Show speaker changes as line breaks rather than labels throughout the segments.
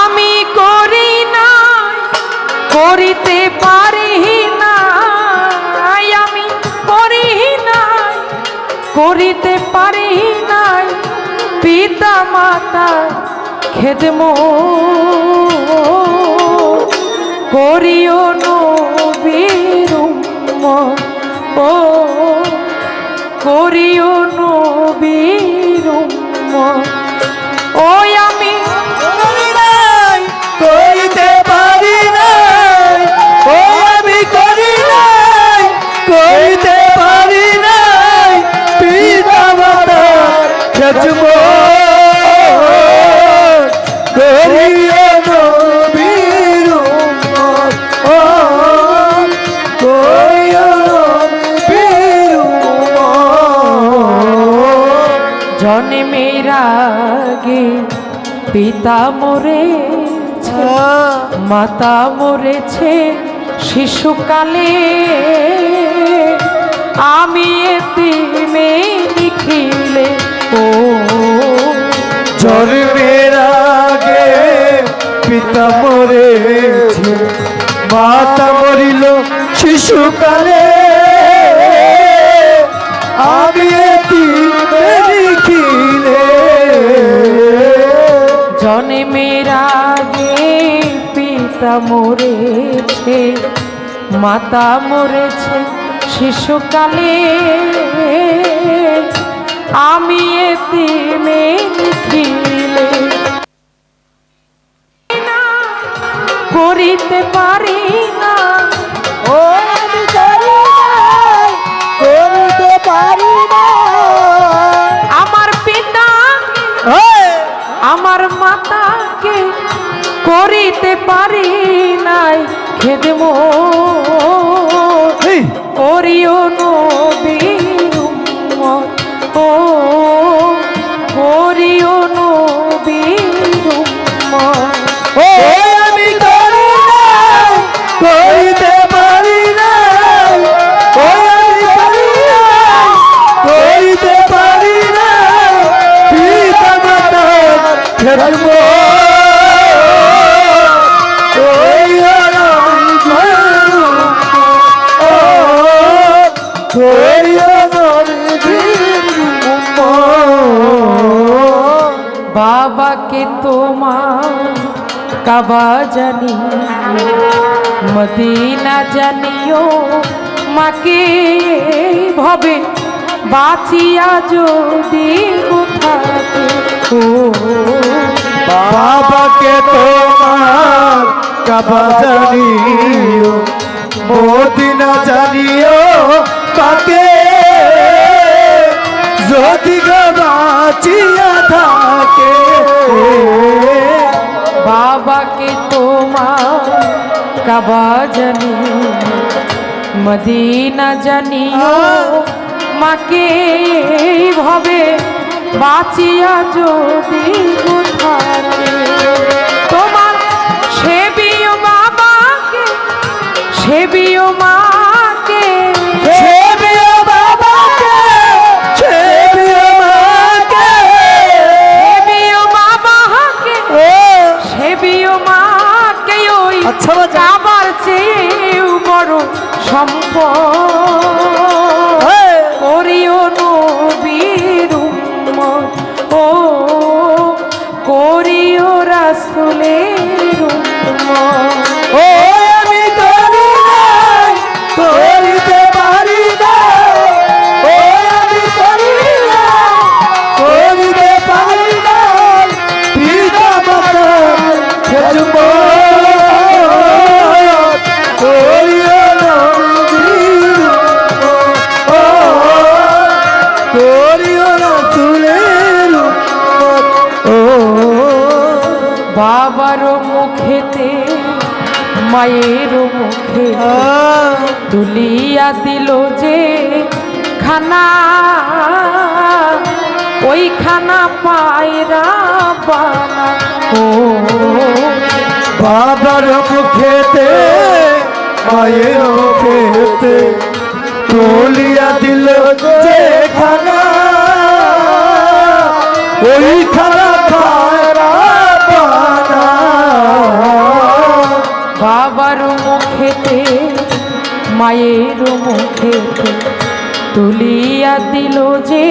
আমি করি না করিতে পারি না, আমি করি না করিতে পারি না পিতা মাতা খেদমত করিও নবীর উম্মত, ও করিও নবীর উম্মত। ওই আমি
করিতে পারি নাই, ও আমি করি নাই, করিতে পারি নাই পিতা মাতার খেদমত করিও নবীর উম্মত, ও করিও নবীর উম্মত।
জন্মের আগে পিতা মরেছে, মাতা মরেছে শিশুকালে, আমি এতিমে নিখিলে, ও
জন্মের আগে পিতা মরেছে, মাতা মরিল শিশুকালে, আমি এতিমে নিখিলে।
জন্মের আগে পিতা মরেছে, মাতা মরেছে শিশুকালে, আমি এতিমে নিখিলে করিতে পারি না,
ও আমি করি নাই, করিতে পারি না।
আমার পিতা আমার মাতাকে করিতে পারি নাই খেদমত করিও নবীর উম্মত, ও করিও নবীর উম্মত।
ও আমি করি নাই, করিতে পারি নাই, ও আমি করি নাই, করিতে পারি নাই পিতা মাতার খেদমত করিও নবীর উম্মত, ও করিও নবীর উম্মত।
বাবাকে তোমার কাবা জানি, মদিনা জানিও, মাকে ভবে বাঁচিয়া যদি থাকে, ও
বাবাকে তোমার কাবা জানিও, মদিনা জানিও, তাকে যদি বাঁচিয়া থাকে।
বাবাকে তোমার কাবা জানিও, মদিনা জানিও, মাকে ভবে বাঁচিয়া যদি থাকে, তোমার সেবিও বাবাকে, সেবিও মাকে,
সেবিও বাবাকে, সেবিও মাকে,
সেবিও বাবাকে, সেবিও মাকে, ওই
আচ্ছা বাজা।
কাবার চেয়েও বড় সম্পদ করিও নবীর উম্মত, ও করিও রাসূলের উম্মত।
ও আমি করি নাই, করিতে পারি নাই, ও আমি করি নাই, করিতে পারি নাই পিতা মাতার খেদমত করিও নবীর উম্মত, ও করিও রাসূলের উম্মত, ও
বাবার মুখেতে মায়ের মুখে তুলিয়া দিল যে খানা, ওই খানা পায়রা বানা, ও
বাবার মুখেতে মায়ের মুখেতে তুলিয়া দিল যে খানা, ওই খানা পায়রা বানা,
মায়ের মুখেতে তুলিয়া দিল যে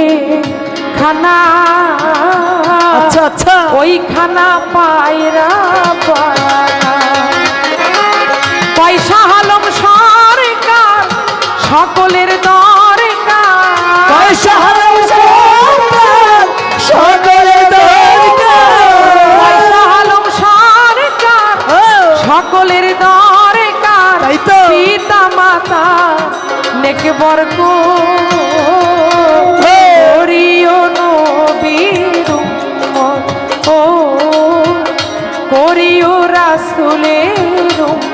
খানা,
আচ্ছা আচ্ছা
ওই খানা পায়রা বানা। পয়সা হলম সরকার সকলের দরকার,
পয়সা হারাম সরকার সকলের দরকার,
পয়সা হলম সরকার সকলের দরকার,
তাই তো।
পিতা মাতা নেক বরক করিও নবীর উম্মত, ও করিও রাসূলের উম্মত।